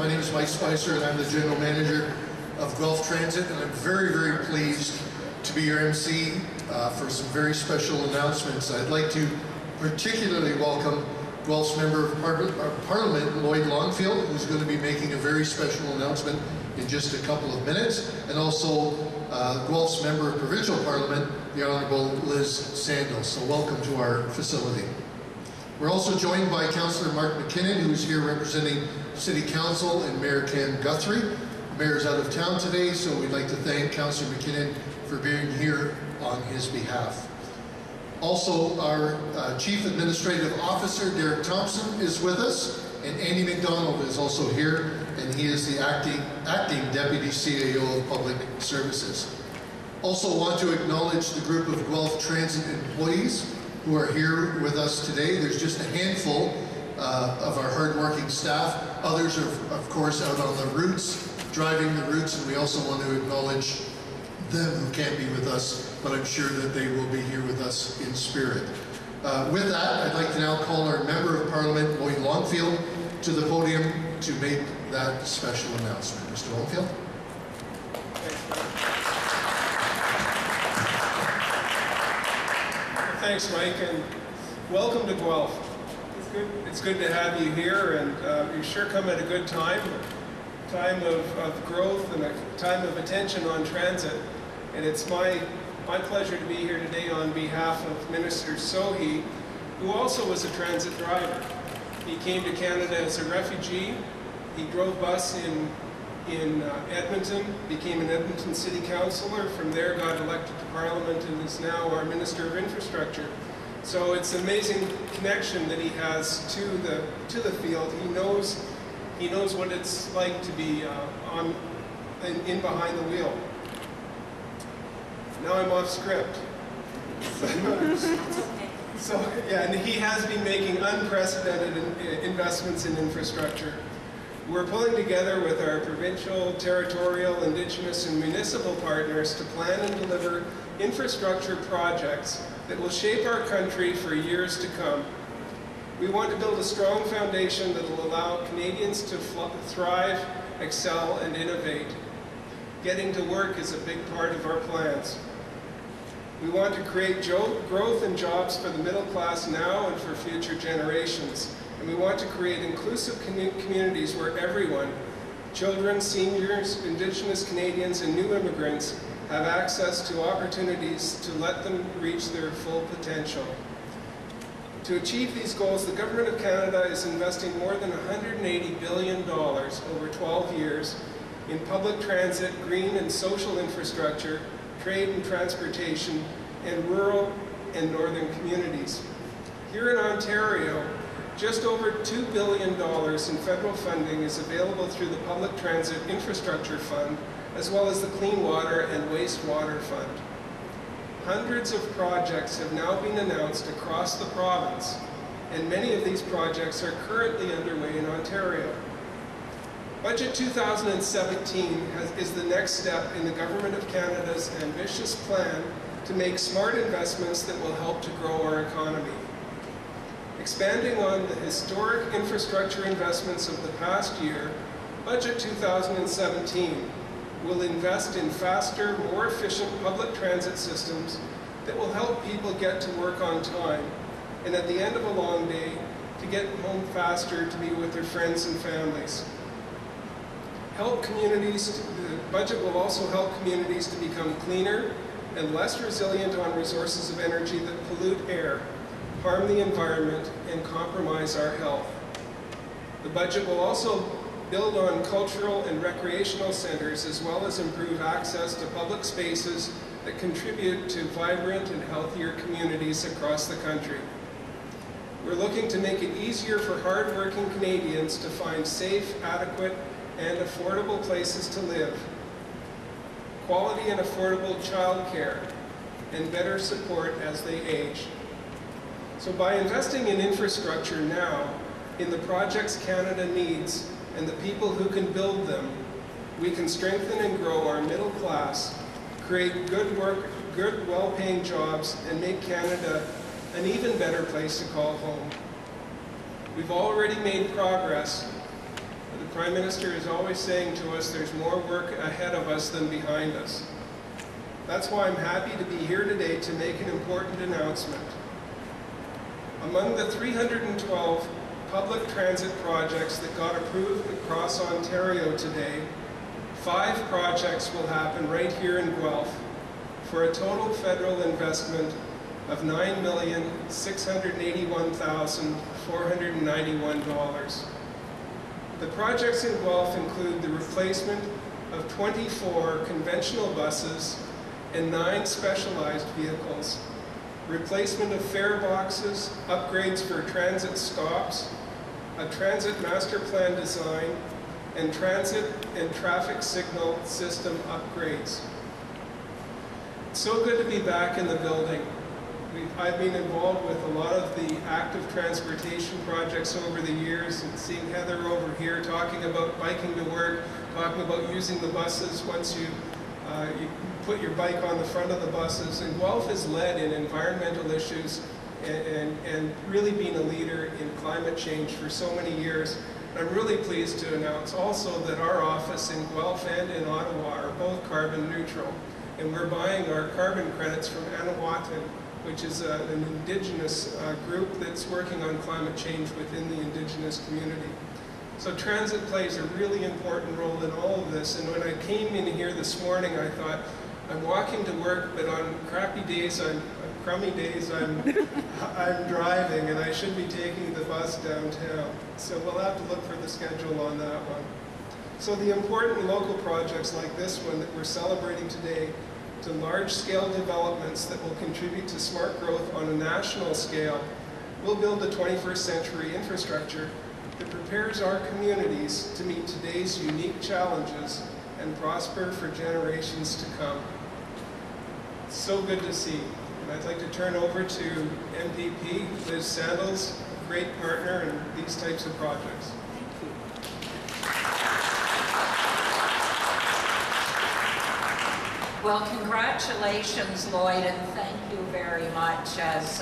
My name is Mike Spicer, and I'm the General Manager of Guelph Transit, and I'm very, very pleased to be your MC for some very special announcements. I'd like to particularly welcome Guelph's Member of Parliament, Lloyd Longfield, who's going to be making a very special announcement in just a couple of minutes, and also Guelph's Member of Provincial Parliament, the Honourable Liz Sandals. So welcome to our facility. We're also joined by Councillor Mark McKinnon, who's here representing City Council, and Mayor Ken Guthrie. The Mayor's out of town today, so we'd like to thank Councillor McKinnon for being here on his behalf. Also, our Chief Administrative Officer, Derek Thompson, is with us, and Andy McDonald is also here, and he is the acting Deputy CAO of Public Services. Also want to acknowledge the group of Guelph Transit employees who are here with us today. There's just a handful of our hardworking staff. Others are, of course, out on the routes, driving the routes, and we also want to acknowledge them who can't be with us, but I'm sure that they will be here with us in spirit. With that, I'd like to now call our Member of Parliament, Lloyd Longfield, to the podium to make that special announcement. Mr. Longfield. Thanks, Mike, and welcome to Guelph. It's good to have you here, and you sure come at a good time of growth and a time of attention on transit. And it's my pleasure to be here today on behalf of Minister Sohi, who also was a transit driver. He came to Canada as a refugee. He drove bus in Edmonton, became an Edmonton City Councillor. From there, got elected to Parliament and is now our Minister of Infrastructure. So it's an amazing connection that he has to the field. He knows what it's like to be in behind the wheel. Now I'm off script. So yeah, and he has been making unprecedented investments in infrastructure. We're pulling together with our provincial, territorial, Indigenous, and municipal partners to plan and deliver infrastructure projects that will shape our country for years to come. We want to build a strong foundation that will allow Canadians to thrive, excel, and innovate. Getting to work is a big part of our plans. We want to create growth and jobs for the middle class now and for future generations. And we want to create inclusive communities where everyone, children, seniors, Indigenous Canadians, and new immigrants have access to opportunities to let them reach their full potential. To achieve these goals, the Government of Canada is investing more than $180 billion over 12 years in public transit, green and social infrastructure, trade and transportation, and rural and northern communities. Here in Ontario, just over $2 billion in federal funding is available through the Public Transit Infrastructure Fund, as well as the Clean Water and Wastewater Fund. Hundreds of projects have now been announced across the province, and many of these projects are currently underway in Ontario. Budget 2017 is the next step in the Government of Canada's ambitious plan to make smart investments that will help to grow our economy. Expanding on the historic infrastructure investments of the past year, Budget 2017 will invest in faster, more efficient public transit systems that will help people get to work on time, and at the end of a long day, to get home faster to be with their friends and families. The budget will also help communities to become cleaner and less resilient on resources of energy that pollute air, harm the environment, and compromise our health. The budget will also build on cultural and recreational centers, as well as improve access to public spaces that contribute to vibrant and healthier communities across the country. We're looking to make it easier for hard-working Canadians to find safe, adequate, and affordable places to live, quality and affordable childcare, and better support as they age. So by investing in infrastructure now, in the projects Canada needs, and the people who can build them, we can strengthen and grow our middle class, create good work, good, well-paying jobs, and make Canada an even better place to call home. We've already made progress. The Prime Minister is always saying to us there's more work ahead of us than behind us. That's why I'm happy to be here today to make an important announcement. Among the 312 public transit projects that got approved across Ontario today, 5 projects will happen right here in Guelph for a total federal investment of $9,681,491. The projects in Guelph include the replacement of 24 conventional buses and 9 specialized vehicles, replacement of fare boxes, upgrades for transit stops, a transit master plan design, and transit and traffic signal system upgrades. It's so good to be back in the building. I've been involved with a lot of the active transportation projects over the years, and seeing Heather over here talking about biking to work, talking about using the buses once you put your bike on the front of the buses. And Guelph has led in environmental issues and really been a leader in climate change for so many years. I'm really pleased to announce also that our office in Guelph and in Ottawa are both carbon neutral, and we're buying our carbon credits from Anawatan, which is an Indigenous group that's working on climate change within the Indigenous community. So transit plays a really important role in all of this, and when I came in here this morning, I thought, I'm walking to work, but on crummy days, I'm driving, and I should be taking the bus downtown. So we'll have to look for the schedule on that one. So the important local projects like this one that we're celebrating today, to large-scale developments that will contribute to smart growth on a national scale, will build the 21st century infrastructure that prepares our communities to meet today's unique challenges and prosper for generations to come. It's so good to see. And I'd like to turn over to MPP Liz Sandals, a great partner in these types of projects. Well, congratulations, Lloyd, and thank you very much. As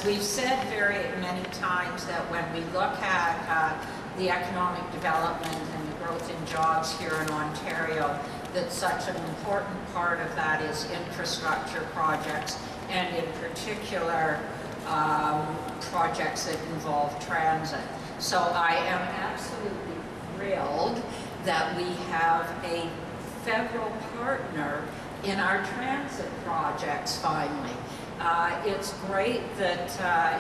we've said very many times, that when we look at the economic development and the growth in jobs here in Ontario, that such an important part of that is infrastructure projects, and in particular, projects that involve transit. So I am absolutely thrilled that we have a federal partner in our transit projects finally. It's great that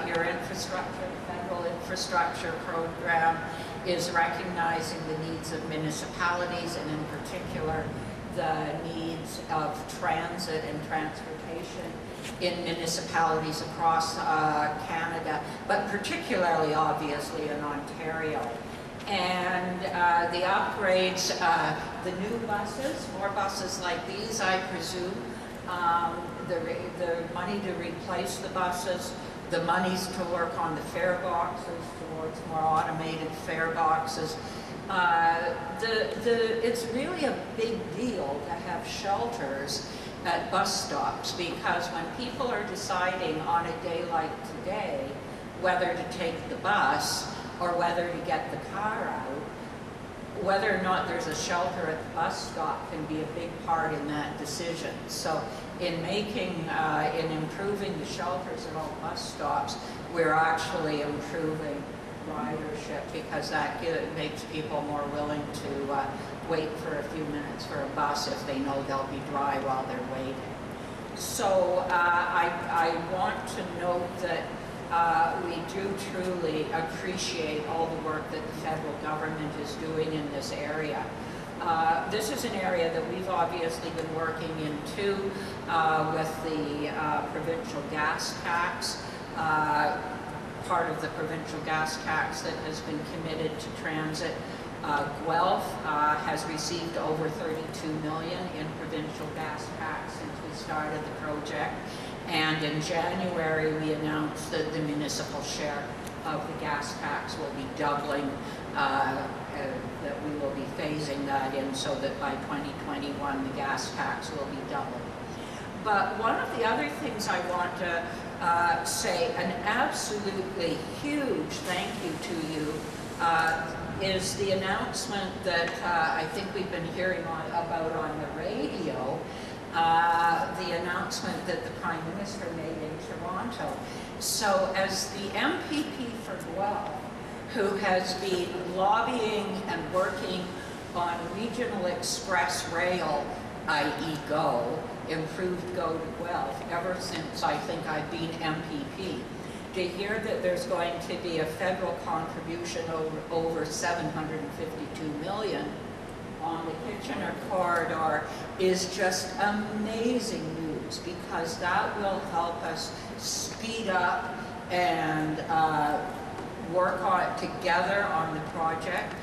your infrastructure, federal infrastructure program is recognizing the needs of municipalities, and in particular the needs of transit and transportation in municipalities across Canada, but particularly obviously in Ontario. And the upgrades, the new buses, more buses like these, I presume, the money to replace the buses, the monies to work on the fare boxes, towards more automated fare boxes. It's really a big deal to have shelters at bus stops, because when people are deciding on a day like today whether to take the bus or whether to get the car out, whether or not there's a shelter at the bus stop can be a big part in that decision. So in improving the shelters at all bus stops, we're actually improving ridership, because that makes people more willing to wait for a few minutes for a bus if they know they'll be dry while they're waiting. So I want to note that we do truly appreciate all the work that the federal government is doing in this area. This is an area that we've obviously been working into with the provincial gas tax, part of the provincial gas tax that has been committed to transit. Guelph has received over $32 million in provincial gas tax since we started the project. And in January, we announced that the municipal share of the gas tax will be doubling, that we will be phasing that in so that by 2021, the gas tax will be doubled. But one of the other things I want to say, an absolutely huge thank you to you. is the announcement that I think we've been hearing about on the radio, the announcement that the Prime Minister made in Toronto. So as the MPP for Guelph, who has been lobbying and working on regional express rail, i.e. GO, improved GO to Guelph, ever since I think I've been MPP, to hear that there's going to be a federal contribution over $752 million on the Kitchener corridor is just amazing news, because that will help us speed up and work on together on the project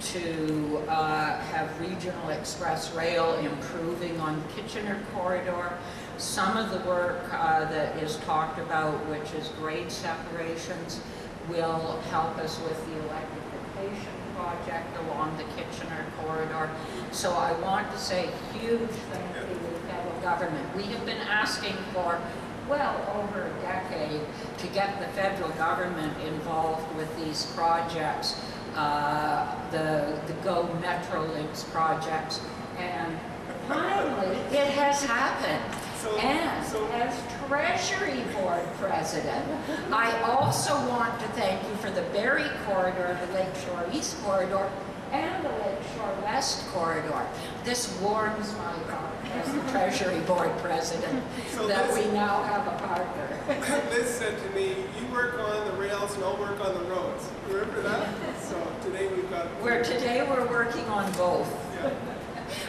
to have regional express rail improving on the Kitchener corridor. Some of the work that is talked about, which is grade separations, will help us with the electrification project along the Kitchener corridor. So I want to say huge thank you to the federal government. We have been asking for well over a decade to get the federal government involved with these projects, the GO Metrolinx projects, and finally it has happened. And as Treasury Board President, I also want to thank you for the Barrie Corridor, the Lakeshore East Corridor, and the Lakeshore West Corridor. This warms my heart as the Treasury Board President that we now have a partner. Liz said to me, you work on the rails and I'll work on the roads. Remember that? So today we've got... Today we're working on both. Yeah.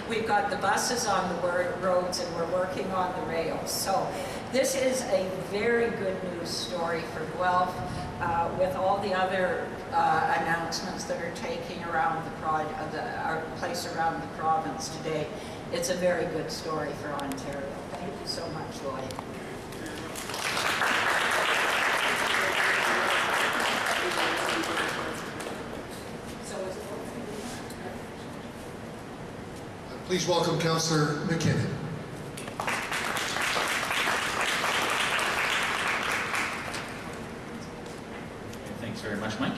We've got the buses on the roads and we're working on the rails. So this is a very good news story for Guelph, with all the other announcements that are taking around our place around the province today. It's a very good story for Ontario. Thank you so much, Lloyd. Please welcome Councillor McKinnon. Thanks very much, Mike.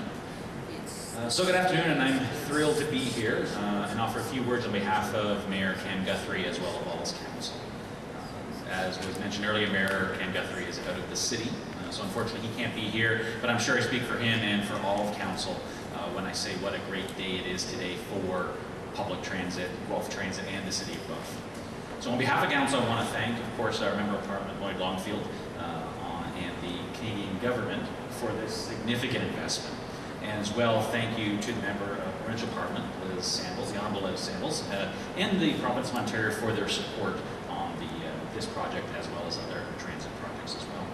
So good afternoon, and I'm thrilled to be here and offer a few words on behalf of Mayor Cam Guthrie as well as all his council. As was mentioned earlier, Mayor Cam Guthrie is out of the city, so unfortunately he can't be here, but I'm sure I speak for him and for all of council when I say what a great day it is today for public transit, Guelph Transit, and the city of Guelph. So on behalf of council, I want to thank, of course, our Member of Parliament, Lloyd Longfield, and the Canadian government for this significant investment. And as well, thank you to the Member of Provincial Parliament, Liz Sambles, the Honourable Liz Sambles, and the Province of Ontario for their support on this project as well as other transit projects as well.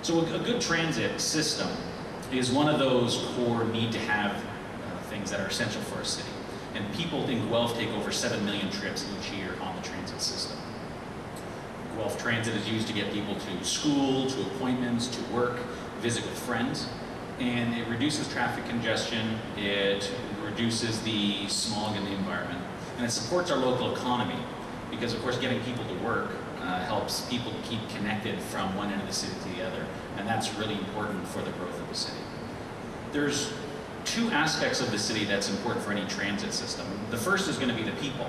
So a good transit system is one of those core need-to-have things that are essential for a city. And people in Guelph take over 7 million trips each year on the transit system. Guelph Transit is used to get people to school, to appointments, to work, visit with friends, and it reduces traffic congestion, it reduces the smog in the environment, and it supports our local economy because, of course, getting people to work helps people keep connected from one end of the city to the other, and that's really important for the growth of the city. There's two aspects of the city that's important for any transit system. The first is going to be the people,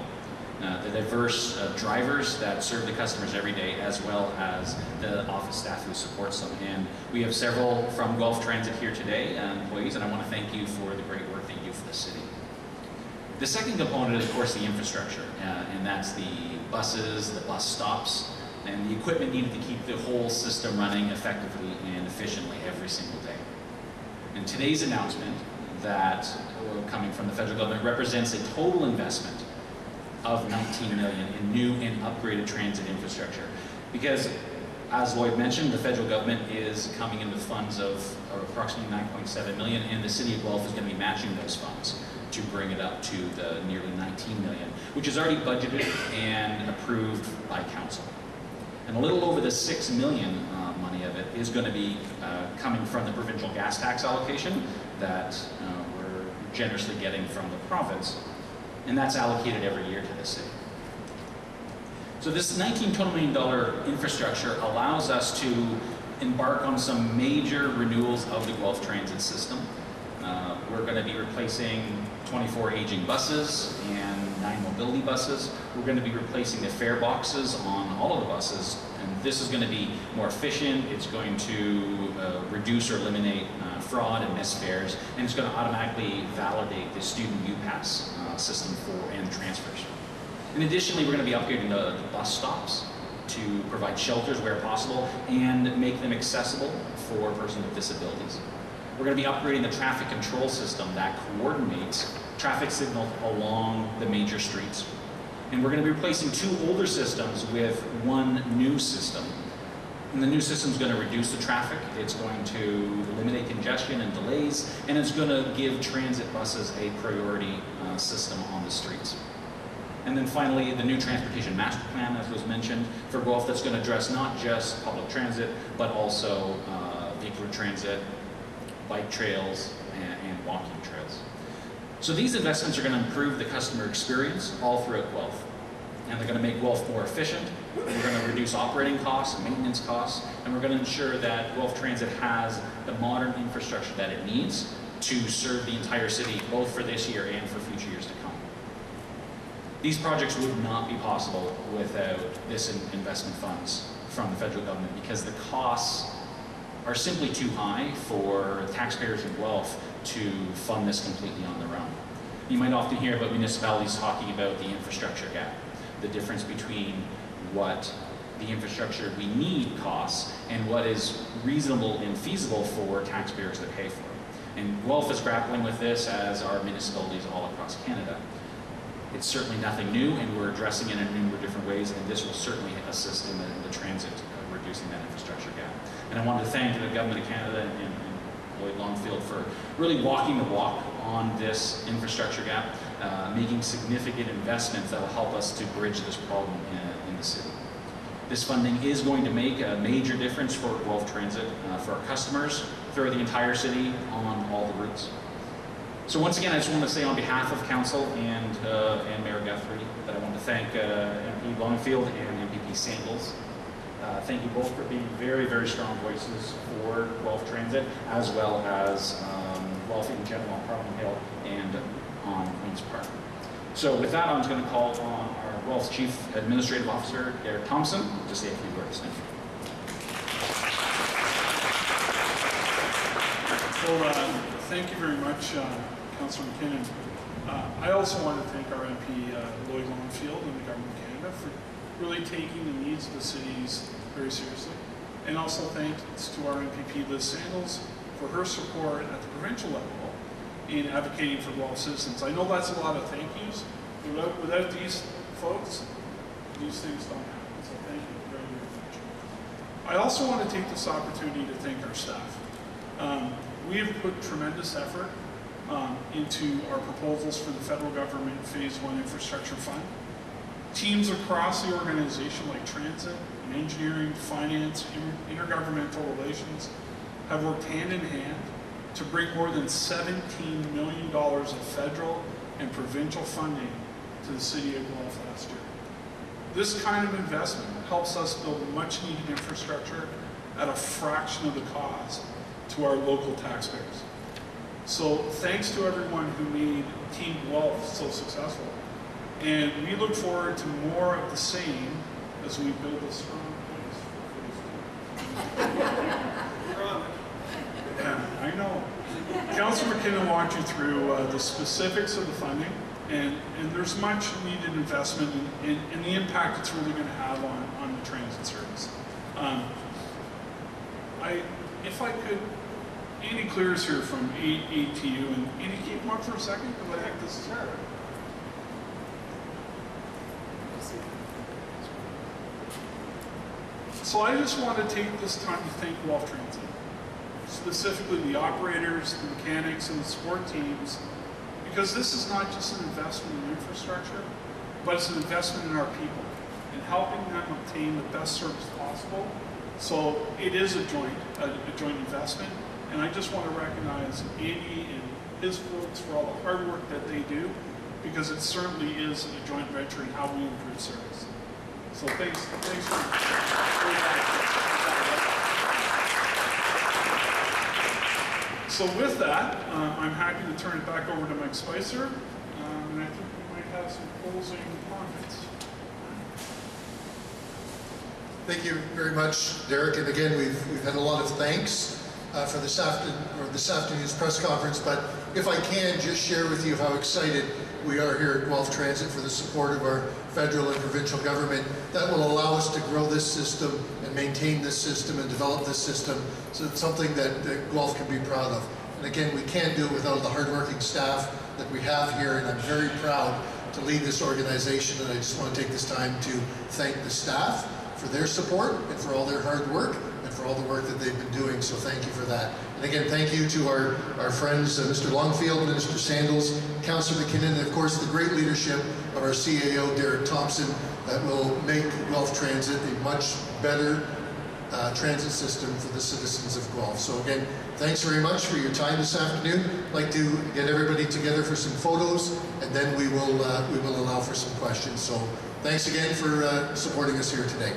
the diverse drivers that serve the customers every day, as well as the office staff who supports them. And we have several from Guelph Transit here today, employees, and I want to thank you for the great work that you do for the city. The second component is, of course, the infrastructure, and that's the buses, the bus stops, and the equipment needed to keep the whole system running effectively and efficiently every single day. And today's announcement that coming from the federal government represents a total investment of $19 million in new and upgraded transit infrastructure. Because, as Lloyd mentioned, the federal government is coming in with funds of approximately $9.7 million, and the city of Guelph is going to be matching those funds to bring it up to the nearly $19 million, which is already budgeted and approved by council. And a little over the $6 million money of it is going to be coming from the provincial gas tax allocation that we're generously getting from the province, and that's allocated every year to the city. So this $19 million infrastructure allows us to embark on some major renewals of the Guelph Transit system. We're going to be replacing 24 aging buses and 9 mobility buses. We're going to be replacing the fare boxes on all of the buses, and this is going to be more efficient. It's going to reduce or eliminate fraud and missed fares, and it's going to automatically validate the student U-Pass system and transfers. And additionally, we're going to be upgrading the bus stops to provide shelters where possible and make them accessible for persons with disabilities. We're going to be upgrading the traffic control system that coordinates traffic signals along the major streets. And we're going to be replacing 2 older systems with 1 new system. And the new system is going to reduce the traffic, it's going to eliminate congestion and delays, and it's going to give transit buses a priority system on the streets. And then finally, the new transportation master plan, as was mentioned, for Guelph, that's going to address not just public transit, but also vehicular transit, bike trails, and walking trails. So these investments are going to improve the customer experience all throughout Guelph. And they're going to make Guelph more efficient, we're going to reduce operating costs and maintenance costs, and we're going to ensure that Guelph Transit has the modern infrastructure that it needs to serve the entire city, both for this year and for future years to come. These projects would not be possible without this investment funds from the federal government, because the costs are simply too high for taxpayers in Guelph to fund this completely on their own. You might often hear about municipalities talking about the infrastructure gap, the difference between what the infrastructure we need costs and what is reasonable and feasible for taxpayers to pay for. And Guelph is grappling with this, as are municipalities all across Canada. It's certainly nothing new, and we're addressing it in a number of different ways, and this will certainly assist in the transit, reducing that infrastructure gap. And I wanted to thank the Government of Canada and Lloyd Longfield for really walking the walk on this infrastructure gap, making significant investments that will help us to bridge this problem in the city. This funding is going to make a major difference for Guelph Transit, for our customers, throughout the entire city on all the routes. So once again, I just want to say on behalf of Council and Mayor Guthrie that I want to thank MP Longfield and MPP Sandals. Thank you both for being very, very strong voices for Guelph Transit, as well as Guelph in general on Parliament Hill and on Queen's Park. So with that, I'm just going to call on our Guelph Chief Administrative Officer, Derek Thompson, to say a few words. Thank you. Well, thank you very much, Councillor McKinnon. I also want to thank our MP Lloyd Longfield and the Government of Canada for really taking the needs of the cities very seriously. And also thanks to our MPP Liz Sandals for her support at the provincial level in advocating for Guelph citizens. I know that's a lot of thank yous. Without these folks, these things don't happen. So thank you very, very much. I also want to take this opportunity to thank our staff. We have put tremendous effort into our proposals for the federal government Phase 1 Infrastructure Fund. Teams across the organization like transit, and engineering, finance, intergovernmental relations have worked hand in hand to bring more than $17 million of federal and provincial funding to the city of Guelph last year. This kind of investment helps us build much needed infrastructure at a fraction of the cost to our local taxpayers. So thanks to everyone who made Team Guelph so successful. And we look forward to more of the same as we build a strong place. Yeah, I know. Councillor McKinnon walked you through the specifics of the funding, and there's much needed investment and the impact it's really going to have on the transit service. If I could, Andy Clears here from ATU, and Andy, can you come up for a second? Because I think this is her. So I just want to take this time to thank Guelph Transit, specifically the operators, the mechanics, and the support teams, because this is not just an investment in infrastructure, but it's an investment in our people and helping them obtain the best service possible. So it is a joint investment, and I just want to recognize Andy and his folks for all the hard work that they do, because it certainly is a joint venture in how we improve service. So thanks for So with that, I'm happy to turn it back over to Mike Spicer, and I think we might have some closing comments. Thank you very much, Derek. And again, we've had a lot of thanks for this afternoon's press conference. But if I can just share with you how excited we are here at Guelph Transit for the support of our federal and provincial government that will allow us to grow this system and maintain this system and develop this system. So it's something that Guelph can be proud of. And again, we can't do it without the hardworking staff that we have here, and I'm very proud to lead this organization. And I just want to take this time to thank the staff for their support and for all their hard work and for all the work that they've been doing. So thank you for that. And again, thank you to our friends, Mr. Longfield, Minister Sandals, Councillor McKinnon, and of course the great leadership of our CAO, Derek Thompson, that will make Guelph Transit a much better transit system for the citizens of Guelph. So again, thanks very much for your time this afternoon. I'd like to get everybody together for some photos, and then we will allow for some questions. So thanks again for supporting us here today.